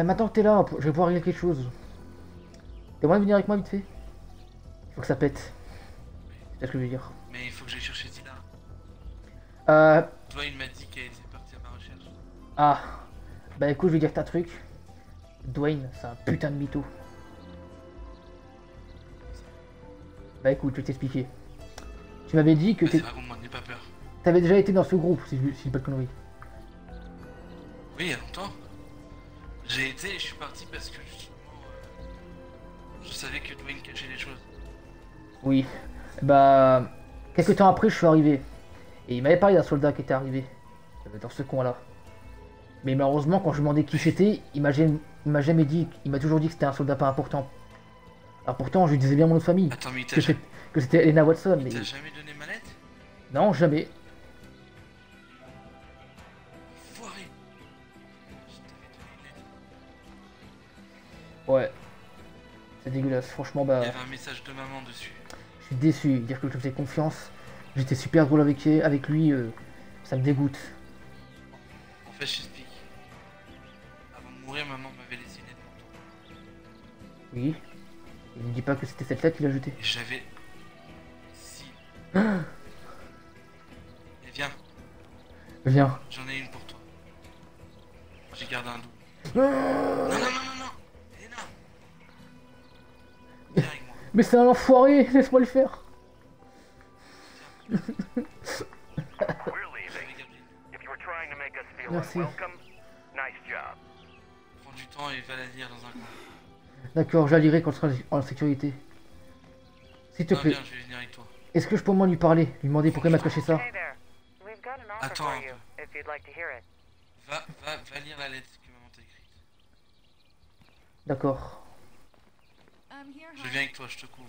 Maintenant que t'es là, je vais pouvoir régler quelque chose. T'as moyen de venir avec moi vite fait? Il faut que ça pète. C'est ce que je veux dire. Mais il faut que j'aille chercher Tina. Euh... Toi, il m'a dit qu'elle était partie à ma recherche. Ah. Bah écoute, je vais dire ta truc. Dwayne, c'est un putain de mytho. Bah écoute, je vais t'expliquer. Tu m'avais dit que Vas-y, raconte-moi, n'aie pas peur. t'avais déjà été dans ce groupe, si je dis pas de conneries. Oui, il y a longtemps. J'ai été et je suis parti parce que justement, je savais que Dwayne cachait les choses. Oui. Bah... Quelques temps après, je suis arrivé. Et il m'avait parlé d'un soldat qui était arrivé. Dans ce coin-là. Mais malheureusement, quand je lui demandais qui c'était, il m'a jamais dit... Il m'a toujours dit que c'était un soldat pas important. Alors pourtant, je lui disais bien mon nom de famille. Attends, mais Que c'est- que c'était Elena Watson, il mais... t'a jamais donné ma lettre? Non, jamais. Foiré! Je t'avais donné une lettre. Ouais. C'est dégueulasse. Franchement, Il bah... y avait un message de maman dessus. Je suis déçu. Dire que je lui faisais confiance. J'étais super drôle avec lui. Ça me dégoûte. En fait, je t'explique. Avant de mourir, maman m'avait laissé une lettre pour toi. Oui. Il me dit pas que c'était cette lettre qu'il a jetée. Et j'avais... Si. Mais viens, Viens. j'en ai une pour toi. J'ai gardé un double. Ah. Non, non, non, non, non! Elena! Viens avec moi. Mais c'est un enfoiré. Laisse-moi le faire. We're leaving. J'avais gardé. If you were trying to make us feel Merci. unwelcome, nice job. Prends du temps et va la lire dans un coin. D'accord, je la lirai quand je serai en sécurité. S'il te Non, plaît, viens, je vais venir avec toi. est-ce que je peux au moins lui parler? Lui demander pourquoi il m'a caché ça? Hey there. We've got an offer Attends for un you, if you'd like to hear it. Va lire la lettre que maman t'a écrite. D'accord. Je viens avec toi, je te couvre.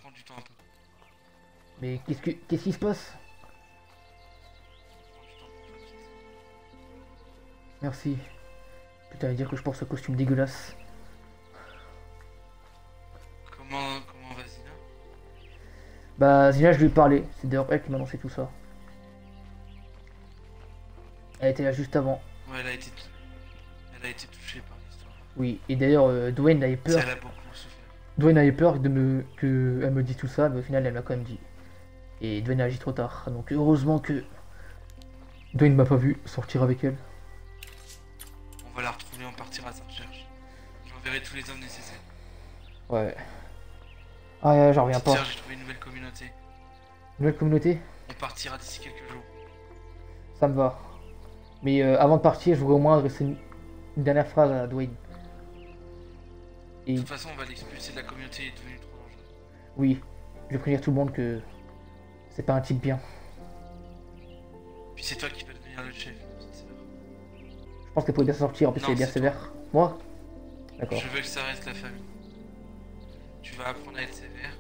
Prends du temps un peu. Mais qu'est-ce qui se passe? Prends du temps pour toi, petite. Merci. Putain, il dire que je porte ce costume dégueulasse. Comment va Zina? Bah, Zina, je lui ai parlé. C'est d'ailleurs elle qui m'a annoncé tout ça. Elle était là juste avant. Ouais, elle a été touchée par l'histoire. Oui, et d'ailleurs, Dwayne avait peur. Elle a beaucoup souffert. Dwayne avait peur qu'elle me dise tout ça, mais au final, elle m'a quand même dit. Et Dwayne a agi trop tard. Donc, heureusement que Dwayne m'a pas vu sortir avec elle. On va la retrouver, on partira à sa recherche. J'enverrai tous les hommes nécessaires. Ouais. Ah, ouais, j'en reviens Petite pas. sœur, j'ai trouvé une nouvelle communauté. Nouvelle communauté? On partira d'ici quelques jours. Ça me va. Mais avant de partir, je voudrais au moins adresser une dernière phrase à Dwayne. Et De toute façon, on va l'expulser de la communauté, il est devenu trop dangereux. oui, je vais prévenir tout le monde que c'est pas un type bien. Puis c'est toi qui vas devenir le chef, petite sœur. Je pense qu'elle pourrait bien s'en sortir, en plus Non, elle est bien c'est sévère. Moi? D'accord. Je veux que ça reste la famille. Tu vas apprendre à être sévère.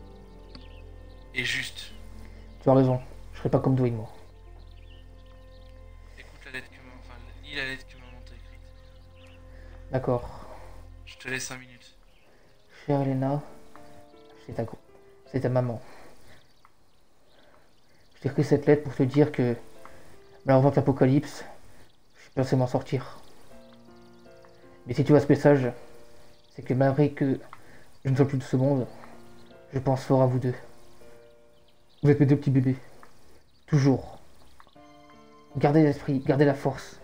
Et juste. Tu as raison, je serai pas comme Dwayne, moi. Écoute la lettre que maman... Enfin, lis la lettre que maman t'a écrite. D'accord. Je te laisse 5 minutes. Chère Elena, c'est ta maman. Je t'ai écrit cette lettre pour te dire que, malheureusement que l'apocalypse, je suis pas censé m'en sortir. Mais si tu vois ce message, c'est que malgré que je ne sois plus de ce monde, je pense fort à vous deux. Vous êtes mes deux petits bébés. Toujours. Gardez l'esprit, gardez la force.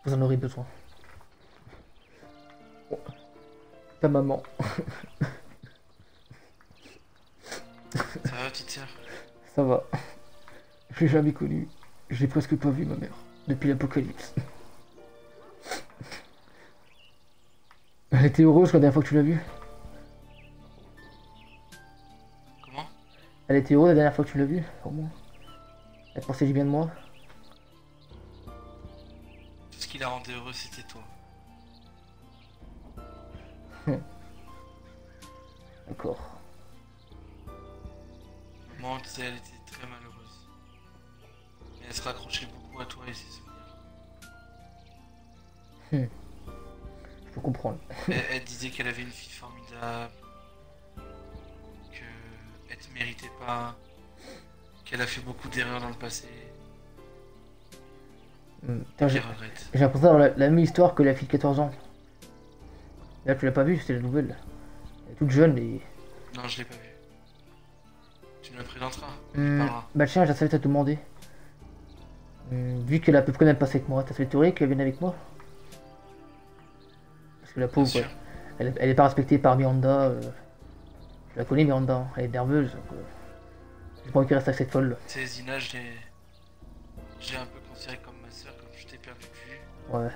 Vous en aurez besoin. Ta maman. Ça va, petite sœur? Ça va. Je l'ai jamais connue. Je l'ai presque pas vu, ma mère. Depuis l'apocalypse. Elle était heureuse la dernière fois que tu l'as vue. Comment? Elle était heureuse la dernière fois que tu l'as vue, au moins. Elle pensait du bien de moi. Tout ce qui la rendait heureuse, c'était toi. D'accord. Maman, tu sais, elle était très malheureuse. Mais elle se raccrochait beaucoup à toi et ses souvenirs. Je peux comprendre. Elle disait qu'elle avait une fille formidable. Qu'elle te méritait pas. Qu'elle a fait beaucoup d'erreurs dans le passé. Putain, Je j'ai regrette. l'impression d'avoir la même histoire que la fille de 14 ans. Là, tu l'as pas vue, c'était la nouvelle. Elle est toute jeune et... Non, je l'ai pas vu. Tu me la présenteras. On y parlera. Bah tiens, je savais te demander. Vu qu'elle a à peu près même passé avec moi, t'as fait théorie qu'elle vienne avec moi? Parce que la Bien pauvre, sûr. elle est pas respectée par Miranda. Je la connais Miranda, hein. Elle est nerveuse. Donc, j'ai pas envie qu'elle reste avec cette folle. Tu sais, Zina, j'ai un peu considéré comme ma soeur, comme je t'ai perdu de vue. Ouais.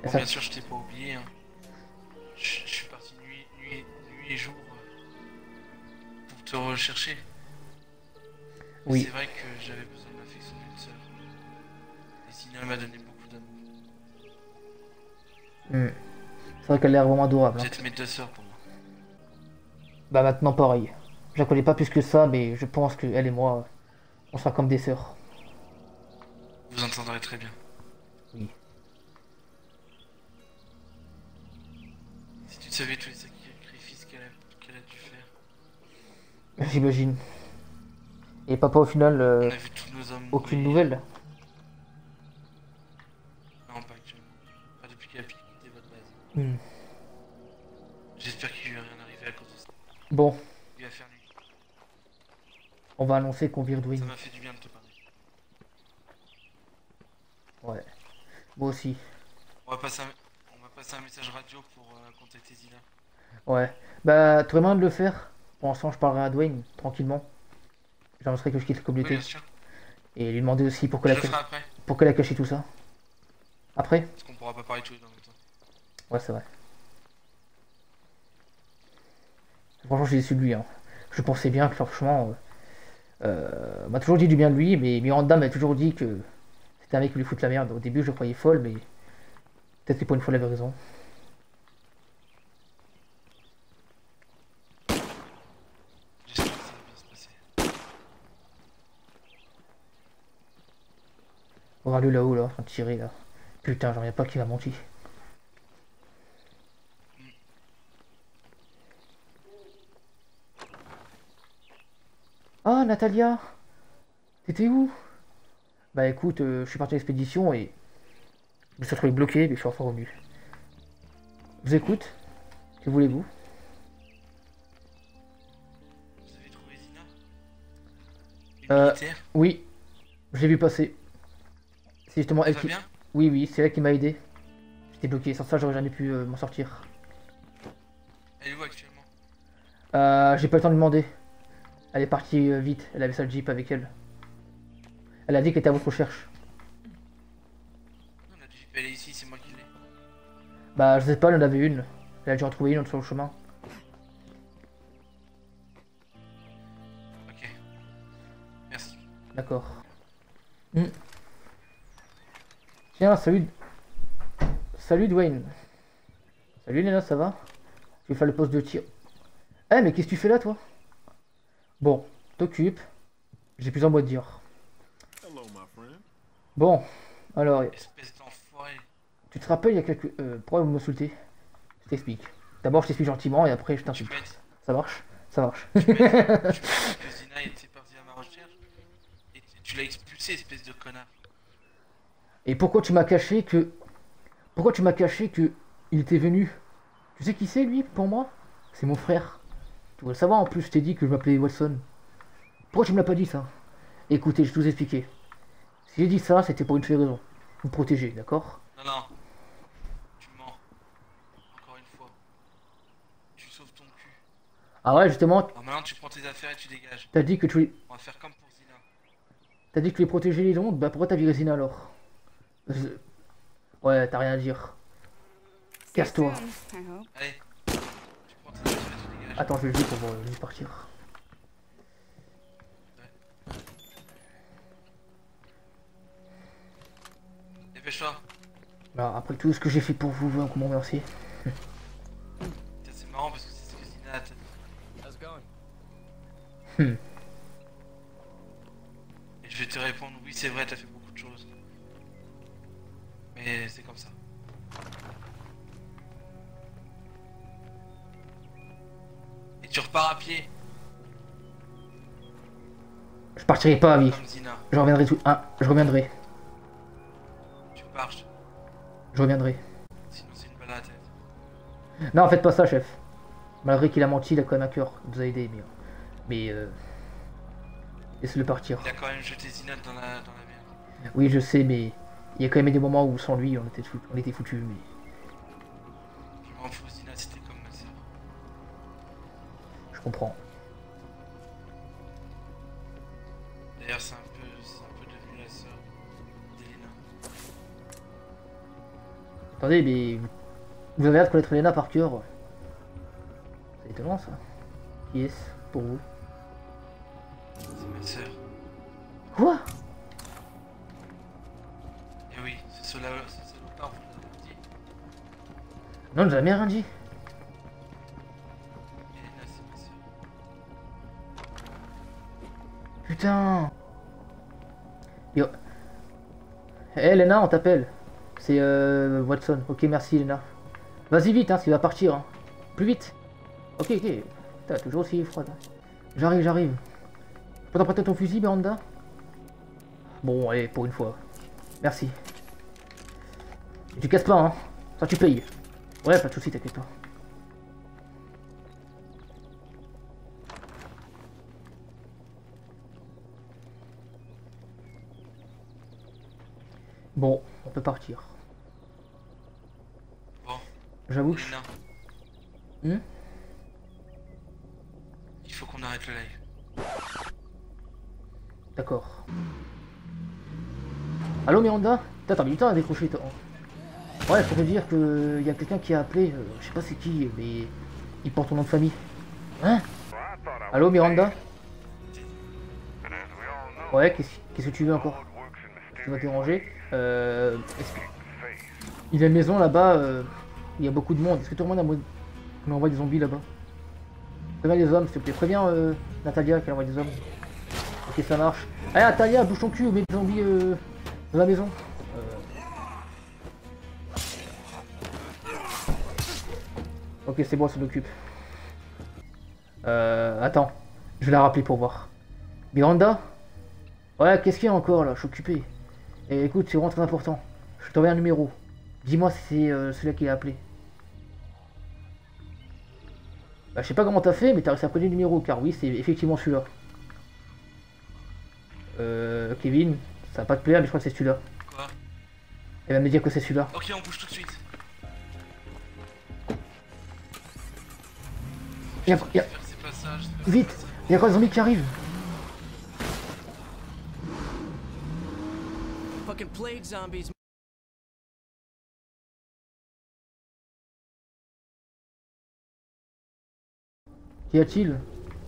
Bon, Ça- bien sûr, je t'ai pas oublié. Hein. Je suis parti nuit et jour pour te rechercher. Mais Oui. c'est vrai que j'avais besoin de l'affection d'une sœur. Et Zina m'a donné beaucoup d'amour. C'est vrai qu'elle a l'air vraiment adorable. Vous Hein. êtes mes deux sœurs pour moi. Bah maintenant pareil. Je la connais pas plus que ça, mais je pense que elle et moi, on sera comme des sœurs. Vous entendrez très bien. Oui. Si tu savais tous les sacrifices qu'elle a dû faire. J'imagine. Et papa au final, On a vu tous nos hommes aucune mourir. nouvelle. Non, pas actuellement. Pas depuis qu'il a quitté votre base. Hmm. J'espère qu'il lui est rien arrivé à cause de ça. Bon, Il va faire nuit. on va annoncer qu'on vire Ça Dwayne. m'a fait du bien de te parler. Ouais. Moi aussi. On va passer un message radio pour contacter Zina. Ouais. Bah, t'aurais moyen de le faire. Pour l'instant, je parlerai à Dwayne, tranquillement. J'annoncerai que je quitte la Oui, communauté. bien sûr. Et lui demander aussi Je le ferai après. pourquoi elle a caché tout ça. Après? Parce qu'on pourra pas parler tous les deux en même temps. Ouais, c'est vrai. Franchement, j'ai déçu de lui. Hein. Je pensais bien que, franchement, on m'a toujours dit du bien de lui, mais Miranda m'a toujours dit que c'était un mec qui lui fout la merde. Au début, je le croyais folle, mais peut-être que pour une fois, elle avait raison. J'espère que ça va bien se passer. Regarde-le là-haut, là, en train de tirer, là. Putain, j'en reviens pas qu'il m'a menti. Ah, Natalia! T'étais où? Bah écoute, je suis parti à l'expédition et je me suis retrouvé bloqué, mais je suis enfin revenu. Je vous écoute? Que voulez-vous? Vous avez trouvé Zina? Une Euh, militaire? Oui, je l'ai vu passer. C'est justement Elle elle va qui... bien? Oui, oui, c'est elle qui m'a aidé. J'étais bloqué, sans ça j'aurais jamais pu m'en sortir. Elle est où actuellement? J'ai pas le temps de lui demander. Elle est partie vite, elle avait sa Jeep avec elle. Elle a dit qu'elle était à votre recherche. Non, la Jeep elle est ici, c'est moi qui l'ai. Bah je sais pas, elle en avait une. Elle a dû en trouver une autre sur le chemin. Ok. Merci. D'accord. Tiens, salut. Salut Dwayne. Salut Léna, ça va? Je vais faire le poste de tir. Eh mais qu'est-ce que tu fais là toi? Bon, t'occupes. J'ai plus en mot de dire. Hello, my friend. Bon, alors, Espèce d'enfoiré. tu te rappelles il y a quelques... pourquoi vous m'insultez? Je t'explique. D'abord je t'explique gentiment et après je Tu t'insulte. peux être. Ça marche? Ça marche. Tu peux être que Zina était partie à ma recherche et tu l'as expulsé, espèce de connard. Et pourquoi tu m'as caché que... Pourquoi tu m'as caché que... Il était venu? Tu sais qui c'est lui pour moi? C'est mon frère. Tu dois le savoir en plus, je t'ai dit que je m'appelais Watson. Pourquoi tu me l'as pas dit ça? Écoutez, je vais vous expliquer. Si j'ai dit ça, c'était pour une seule raison. Vous protéger, d'accord? Non, non. Tu mens. Encore une fois. Tu sauves ton cul. Ah ouais, justement, Alors maintenant, tu prends tes affaires et tu dégages. t'as dit que tu voulais... On va faire comme pour Zina. T'as dit que tu voulais protéger les ondes, bah pourquoi t'as viré Zina alors? Ouais, t'as rien à dire. Casse-toi. Allez. Tu prends tes affaires et tu dégages. Attends, je vais le jouer pour lui partir. Dépêche-toi. Alors, après tout ce que j'ai fait pour vous, un comment merci. Tiens, c'est marrant parce que c'est ce que Zina a dit. How's it going? Et je vais te répondre, oui c'est vrai, t'as fait beaucoup de choses. Mais c'est comme ça. Et tu repars à pied, Je partirai pas à vie. comme Zina. Je reviendrai tout... Ah, je reviendrai. Je reviendrai. Sinon c'est une balle à la tête. Non, faites pas ça, chef. Malgré qu'il a menti, il a quand même un cœur. Il nous a aidé, mais laissez-le partir. Il a quand même jeté Zinat dans la merde. Oui, je sais, mais il y a quand même des moments où sans lui, on était foutus. Mais... Je m'en fous, Zinat c'était comme ma sœur. Je comprends. D'ailleurs c'est un peu devenu la sœur d'Elena. Attendez, mais vous avez l'air de connaître Elena par cœur. C'est étonnant ça. Qui est-ce pour vous? C'est ma sœur. Quoi? Et oui, c'est cela vous l'avez dit. Non, j'ai jamais rien dit. Elena c'est ma sœur. Putain. Yo. Hé Lena, on t'appelle. C'est Watson. Ok, merci Lena. Vas-y vite, hein, parce qu'il va partir. Hein. Plus vite. Ok. T'as toujours aussi froide. J'arrive. Je peux t'emprunter ton fusil, Miranda? Bon, allez, pour une fois. Merci. Et tu casses pas, hein. Ça, tu payes. Ouais, pas de soucis, t'inquiète pas. Bon, on peut partir. Bon, J'avoue que... Elena, Hmm. il faut qu'on arrête le live. D'accord. Allô Miranda? T'as mis du temps à décrocher toi. Ouais, faut te dire que y a quelqu'un qui a appelé, je sais pas c'est qui, mais il porte ton nom de famille. Hein? Allô Miranda? Ouais, qu'est-ce que tu veux encore? Tu vas te déranger? Il y a une maison là-bas, il y a beaucoup de monde. Est-ce que tout le monde envoie des zombies là-bas? Préviens les hommes, s'il te plaît. Préviens Natalia qu'elle envoie des hommes. Ok, ça marche. Allez Natalia, bouge ton cul, mets des zombies dans la maison. Ok, c'est bon, ça m'occupe. Attends, je vais la rappeler pour voir. Miranda? Ouais, qu'est-ce qu'il y a encore là? Je suis occupé. Et écoute, c'est vraiment très important. Je t'envoie un numéro. Dis-moi si c'est celui-là qui a appelé. Bah, je sais pas comment t'as fait, mais t'as réussi à connaître le numéro, car oui, c'est effectivement celui-là. Kevin, ça va pas te plaire, mais je crois que c'est celui-là. Quoi? Elle va me dire que c'est celui-là. Ok, on bouge tout de suite. Y'a... Faire ces passages, Vite! Y'a quoi, des zombies qui arrivent? Fucking plague zombies. Qu'y a-t-il?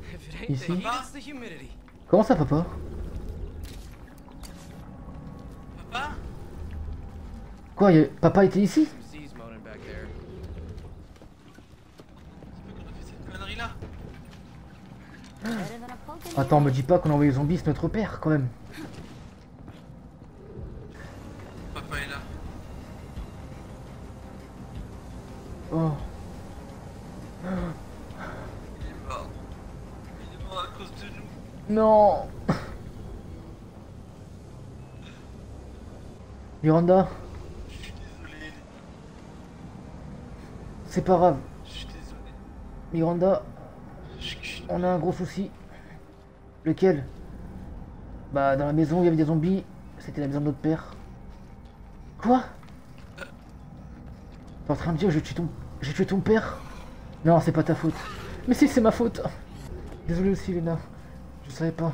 If it ain't Ici? the heat, it's the humidity. Comment ça, papa? Papa? Quoi, papa était ici? Some Z's moaning back there. C'est pas qu'on a fait cette connerie là? Attends, me dis pas qu'on a envoyé les zombies, c'est notre père, quand même. Papa est là. Oh. Il est mort. Il est mort à cause de nous. Non. Miranda, Je suis désolé. c'est pas grave. Je suis désolé. Miranda, Chut. on a un gros souci. Lequel? Bah, dans la maison, il y avait des zombies. C'était la maison de notre père. Quoi? T'es en train de dire que j'ai tué ton père? Non, c'est pas ta faute. Mais si, c'est ma faute. Désolé aussi, Lena. Je savais pas.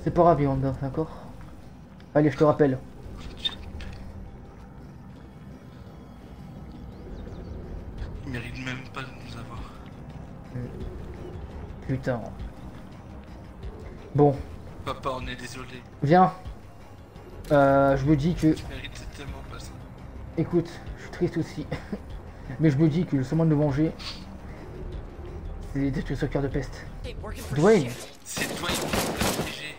C'est pas grave, Miranda, d'accord? Allez, je te rappelle. Il mérite même pas de nous avoir. Putain. Bon, Papa, on est désolé. viens. Je me dis que... Tu mérites tellement pas ça. Écoute, je suis triste aussi. Mais je me dis que le seul moyen de me venger, c'est détruire ce cœur de peste. Hey, working for Dwayne. shit. C'est toi qui t'as obligé.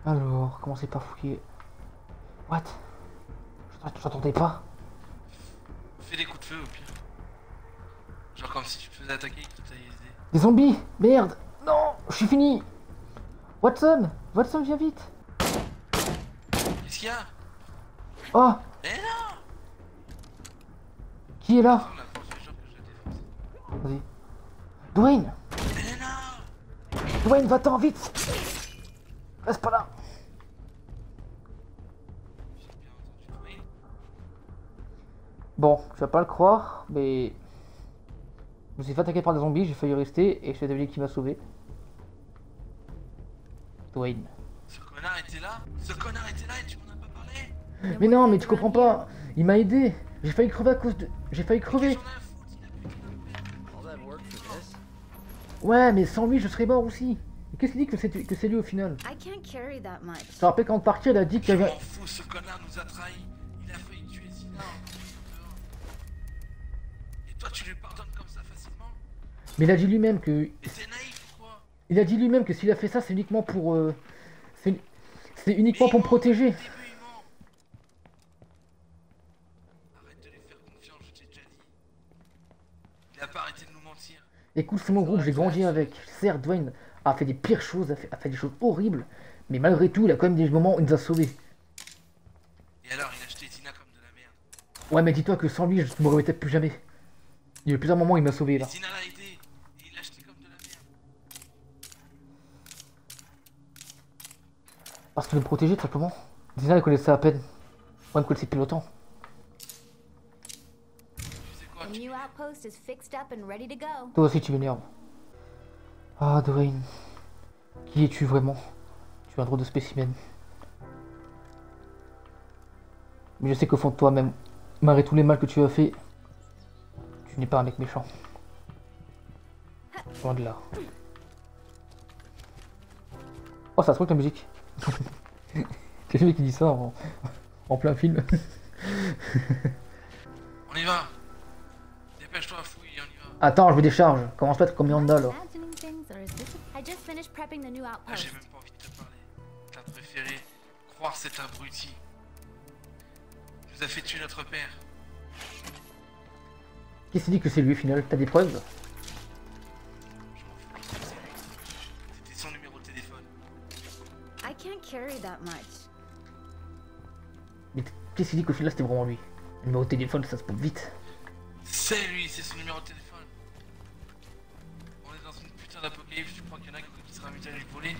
Alors, commencez par fouiller. What? Je t'entendais pas. Fais des coups de feu au pire. Genre comme si tu te faisais attaquer et que t'as aidé. Des zombies! Merde! Non! Je suis fini! Watson, viens vite! Qu'est-ce qu'il y a? Oh! Mais non! Qui est là? On a pensé genre que je la défonce. Vas-y. Dwayne! Elena! Dwayne, va-t'en vite! Reste pas là! J'ai bien entendu Dwayne. Bon, tu vas pas le croire, mais... Je me suis fait attaquer par des zombies, j'ai failli rester, et je suis devenu qui m'a sauvé. Dwayne. Ce connard était là? Ce connard était là et tu m'en as pas parlé? Mais non, mais tu comprends pas! Il m'a aidé! J'ai failli crever à cause de... J'ai failli crever! Qu'est-ce qu'on a à foutre? Il a plus qu'une All that work for this? Ouais, mais sans lui, je serais mort aussi! Et qu'est-ce qu'il dit que c'est lui au final? I can't carry that much. Je te rappelle qu'en partir, il a dit qu'il y Je avait... m'en fous, ce connard nous a trahis. Il a failli tuer Zina en nous mettant dehors. Et toi, tu lui pardonnes comme ça facilement? Mais il a dit lui-même que... Mais t'es naïf ou quoi? Il a dit lui-même que s'il a fait ça, c'est uniquement pour... C'est uniquement pour me protéger. Au début, il ment. Arrête de lui faire confiance, je t'ai déjà dit. Il a pas arrêté de nous mentir. Écoute, c'est mon groupe, j'ai grandi avec. Certes, Dwayne a fait des pires choses, a fait des choses horribles, mais malgré tout, il a quand même des moments où il nous a sauvés. Et alors, il a acheté Zina comme de la merde. Ouais, mais dis-toi que sans lui, je me remettais plus jamais. Il y a eu plusieurs moments où il m'a sauvé, Et là. Zina l'a aidé. Et il l'a acheté comme de la merde. Parce qu'il me protégeait, tout simplement. Dina, elle connaissait à peine. Moi, elle me connaissait plus longtemps. Tu sais quoi? The new outpost is fixed up and ready to go. Toi aussi, tu m'énerves. Ah, Dwayne. Qui es-tu vraiment? Tu es un drôle de spécimen. Mais je sais qu'au fond de toi, même, malgré tous les mal que tu as fait, tu n'es pas un mec méchant. Loin de là. Oh, ça se trouve la musique. C'est lui qui dit ça en plein film. On y va. Dépêche-toi, fouille, on y va. Attends, je me décharge. Commence pas à être comme Yanda là. Imagining things, or is this? I just finished prepping the new Ah, outpost. j'ai même pas envie de te parler. T'as préféré croire cet abruti. Il nous a fait tuer notre père. Qu'est-ce qu'il dit que c'est lui au final? T'as des preuves? Je m'en fous, c'est lui. C'était son numéro de téléphone. I can't carry that much. Mais qu'est-ce qu'il dit qu'au final c'était vraiment lui? Le numéro de téléphone, ça se prouve vite. C'est lui, c'est son numéro de téléphone. On est dans une putain d'apocalypse, tu crois qu'il y en a qui sera muté à lui voler?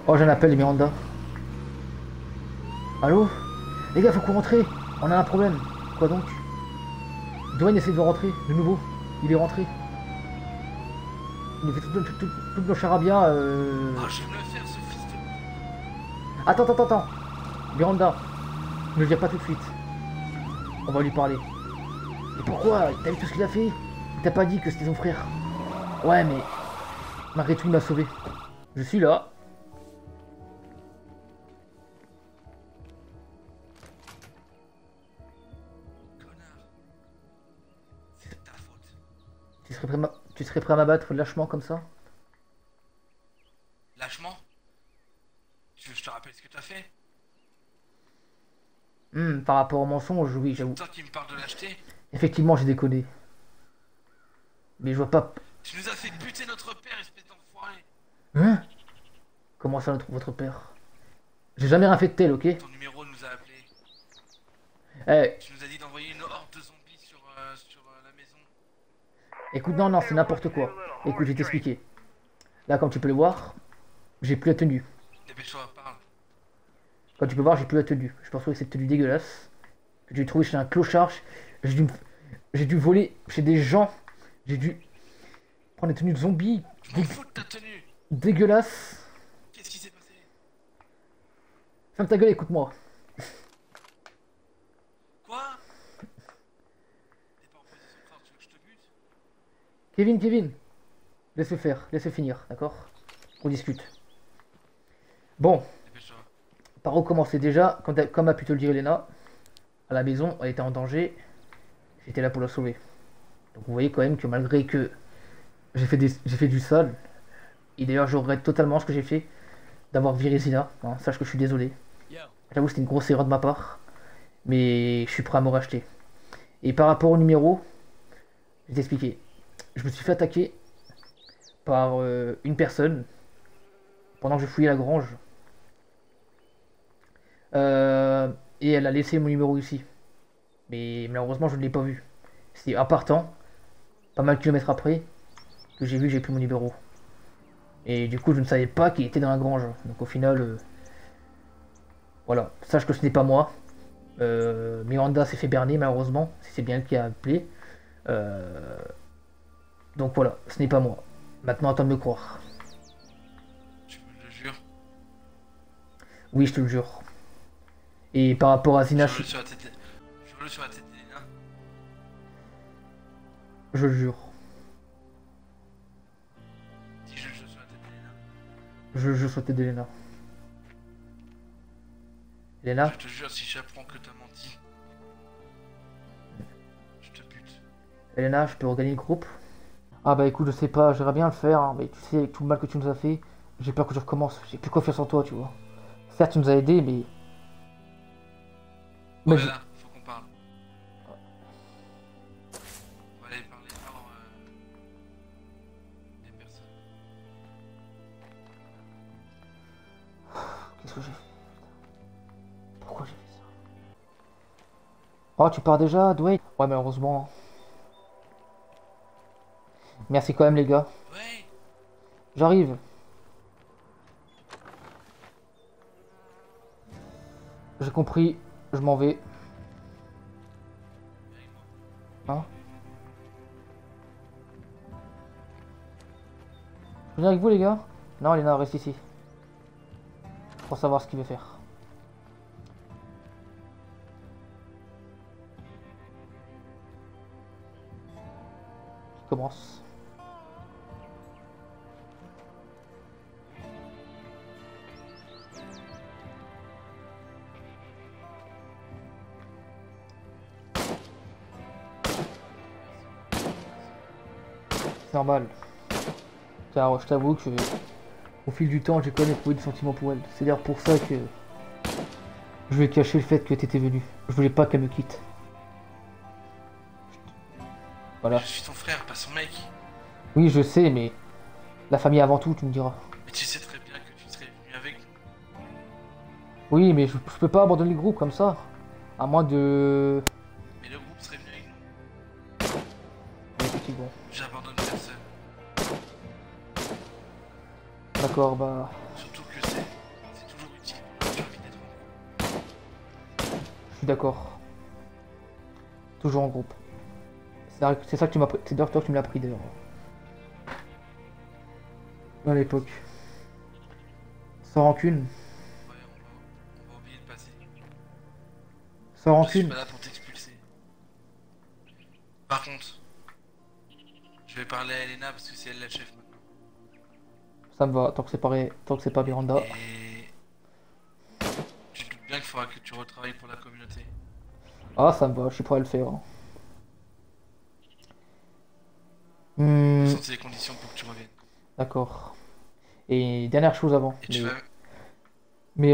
Oh, j'ai un appel de Miranda. Allô? Les gars, faut qu'on rentre. On a un problème. Quoi donc? Dwayne essaie de rentrer, de nouveau. Il est rentré. Il nous fait tout nos charabia. Oh, je vais me le faire, ce fils de... Attends. Miranda, ne le dis pas tout de suite. On va lui parler. Et pourquoi? T'as vu tout ce qu'il a fait? Il t'a pas dit que c'était son frère? Ouais, mais malgré tout, il m'a sauvé. Je suis là. Connard. C'est de ta faute. Tu serais prêt à m'abattre lâchement comme ça? Lâchement? Tu veux que je te rappelle ce que t'as fait? Par rapport au mensonge, oui, j'avoue. Toi qui me parles de lâcheté? Effectivement, j'ai déconné. Mais je vois pas... Tu nous as fait buter notre père, espèce d'enfoiré. Hein? Comment ça, votre père? J'ai jamais rien fait de tel, ok? Ton numéro nous a appelés. Eh, Tu nous as dit d'envoyer une horde de zombies sur la maison. écoute, non, c'est n'importe quoi. Écoute, je vais t'expliquer. Là, comme tu peux le voir, j'ai plus la tenue. Dépêche-toi, parle. Comme tu peux voir, j'ai plus la tenue. Je pense que cette tenue dégueulasse que j'ai trouvée chez un clochard. J'ai dû voler chez des gens. J'ai dû prendre des tenues de zombies Je m'en fous de ta tenue. dégueulasses. Qu'est-ce qui s'est passé? Ferme ta gueule, écoute-moi. Quoi? T'es pas en position de force, tu veux que je te bute? Kevin, laisse-le faire, laisse-le finir, d'accord? On discute. Bon, Dépêche-toi. par où commencer déjà? Comme a pu te le dire Elena, à la maison, elle était en danger. J'étais là pour la sauver. Donc vous voyez quand même que malgré que j'ai fait du sale, et d'ailleurs je regrette totalement ce que j'ai fait d'avoir viré Zina. Hein, sache que je suis désolé. Yo. J'avoue c'était une grosse erreur de ma part. Mais je suis prêt à me racheter. Et par rapport au numéro, je vais t'expliquer. Je me suis fait attaquer par une personne pendant que je fouillais la grange. et elle a laissé mon numéro ici. Mais malheureusement, je ne l'ai pas vu. C'est en partant, pas mal de kilomètres après, que j'ai vu que j'ai pris mon numéro. Et du coup, je ne savais pas qu'il était dans la grange. Donc au final, voilà. Sache que ce n'est pas moi. Miranda s'est fait berner, malheureusement. C'est bien elle qui a appelé. Euh, donc voilà, ce n'est pas moi. Maintenant, attends de me croire. Tu me le jures? Oui, je te le jure. Et par rapport à Zina, Jure-le sur la tête. Jure-le sur la tête d'Elena. je le jure. Dis je le jure sur la tête d'Elena. Je le jure sur la tête d'Elena. Elena, Je te jure, si j'apprends que t'as menti, je te bute. Elena, je peux regagner le groupe? Ah bah écoute, je sais pas, j'aimerais bien le faire, hein, mais tu sais, avec tout le mal que tu nous as fait, j'ai peur que je recommence. J'ai plus confiance en toi, tu vois. Certes, tu nous as aidés, mais... Oh Mais là je- là, faut qu'on parle. On va aller parler hors des personnes. Qu'est-ce que j'ai fait? Pourquoi j'ai fait ça? Oh, tu pars déjà, Dwayne? Ouais, malheureusement. Merci quand même, les gars. Ouais. J'arrive. J'ai compris, je m'en vais. Hein? Je viens avec vous, les gars? Non, Léna, reste ici. Pour savoir ce qu'il veut faire. Je commence. C'est normal. Car je t'avoue que au fil du temps, j'ai quand même éprouvé du sentiment pour elle. C'est d'ailleurs pour ça que je lui ai caché le fait que t'étais venu. Je voulais pas qu'elle me quitte. Voilà. Je suis ton frère, pas son mec. Oui, je sais, mais la famille avant tout, tu me diras. Mais tu sais très bien que tu serais venu avec nous. Oui, mais je peux pas abandonner le groupe comme ça. À moins de... Mais le groupe serait venu avec nous. Oui, effectivement. J'abandonne personne. D'accord, bah... Surtout que c'est toujours utile pour la survie d'être en groupe. Je suis d'accord. Toujours en groupe. C'est ça que tu m'as pris. C'est d'ailleurs toi qui me l'as pris d'ailleurs. À l'époque. Sans rancune. Ouais, on va oublier le passé. Sans Je suis rancune. pas là pour t'expulser. Par contre, je vais parler à Elena parce que c'est elle la chef maintenant. Ça me va, tant que c'est pas, tant que c'est pas Miranda. Et tu te doutes bien qu'il faudra que tu retravailles pour la communauté. Ah, ça me va, je suis prêt à le faire. De Hmm, toute façon, c'est les conditions pour que tu reviennes. d'accord. Et dernière chose avant. Et tu vas... Mais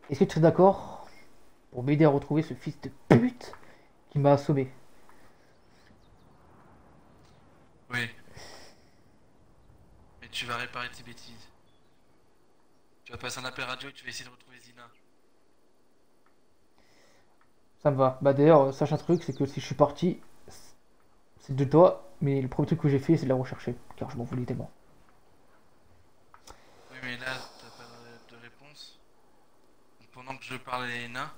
est-ce que tu serais d'accord pour m'aider à retrouver ce fils de pute qui m'a assommé? Oui. Mais tu vas réparer tes bêtises. Tu vas passer un appel radio et tu vas essayer de retrouver Zina. Ça me va. Bah d'ailleurs, sache un truc, c'est que si je suis parti, c'est de toi, mais le premier truc que j'ai fait, c'est de la rechercher, car je m'en voulais tellement. Oui, mais là, t'as pas de réponse. Donc, pendant que je parle à Elena,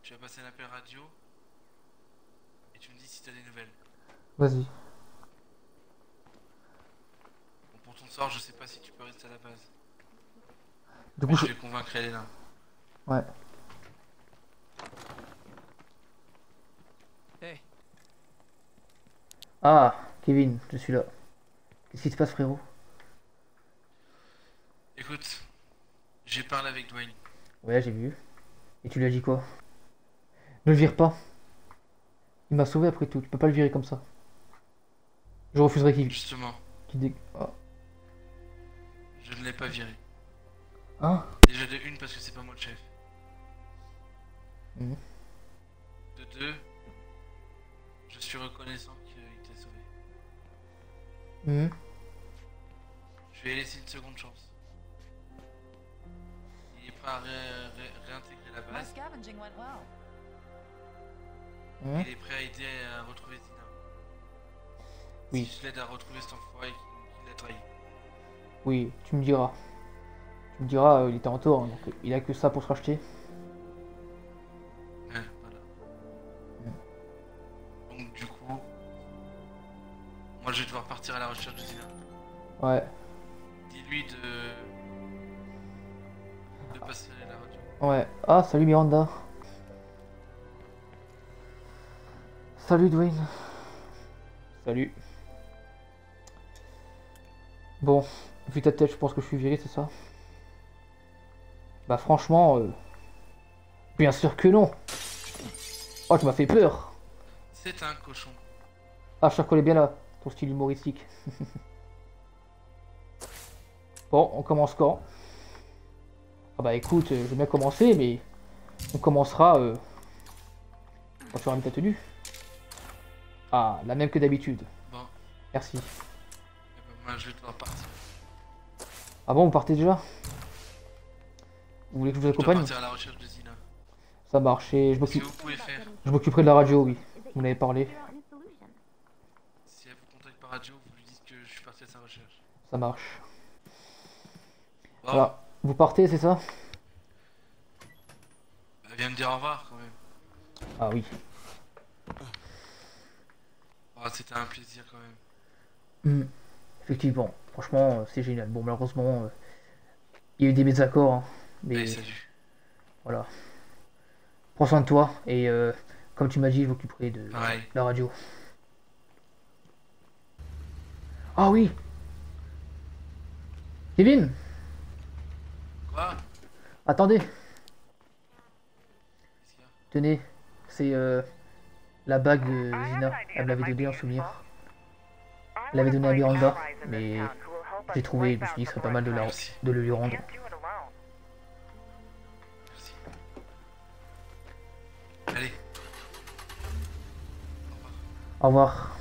tu vas passer un appel radio et tu me dis si t'as des nouvelles. Vas-y. Bon, pour ton sort, je sais pas si tu peux rester à la base. Du Mais coup, je vais convaincre Elena. ouais. Hey, Ah, Kevin, je suis là. Qu'est-ce qui se passe, frérot? Écoute, j'ai parlé avec Dwayne. Ouais, j'ai vu. Et tu lui as dit quoi? Ne le vire pas. Il m'a sauvé après tout. Tu peux pas le virer comme ça. Je refuserai Justement, Ah. je ne l'ai pas viré. Hein? Déjà de une parce que c'est pas moi le chef. Mhm. De deux, je suis reconnaissant qu'il t'ait sauvé. Mhm. Je lui ai laissé une seconde chance. Il est prêt pas réintégrer la My base. scavenging went well. Hein? Il est prêt à aider à retrouver Zina. Oui. Si je l'aide à retrouver cet enfoiré qui l'a trahi. Oui, tu me diras. Tu me diras, il était en tort, donc il a que ça pour se racheter. Ouais, voilà. Donc du coup, moi je vais devoir partir à la recherche de Zina. Ouais, Dis-lui de passer à la radio. ouais. Ah, salut Miranda. Salut Dwayne. Salut. Bon, vu ta tête, je pense que je suis viré, c'est ça? Bah franchement, bien sûr que non. Oh, tu m'as fait peur. C'est un cochon. Ah, je te reconnais bien là, ton style humoristique. Bon, on commence quand? Ah bah écoute, je vais bien commencer, mais on commencera quand tu auras mis ta tenue. Ah, la même que d'habitude. Bon, Merci. et ben moi je vais devoir partir. Ah bon, vous partez déjà? Vous voulez que je vous Je dois accompagne? partir à la recherche de Zina. Ça marche, et Si vous pouvez faire, je m'occuperai de la radio, oui. Vous m'avez parlé. si elle vous contacte par radio, vous lui dites que je suis parti à sa recherche. Ça marche. Bon, Voilà. Vous partez, c'est ça? elle vient me dire au revoir quand même. Ah oui. Oh, c'était un plaisir quand même. Effectivement. Franchement, c'est génial. Bon, malheureusement, il y a eu des désaccords, hein, mais Allez, salut. voilà. Prends soin de toi, et comme tu m'as dit, je m'occuperai de Pareil. la radio. Ah oui! Kevin! Quoi? Attendez! Qu'est-ce qu'il y a? Tenez, c'est la bague de Zina. Elle me l'avait donné en souvenir. Elle l'avait donné à Miranda, mais j'ai trouvé, je me suis dit que ce serait pas mal de, Merci. de le lui rendre. Can't do it alone. Merci. Allez. Au revoir. Au revoir.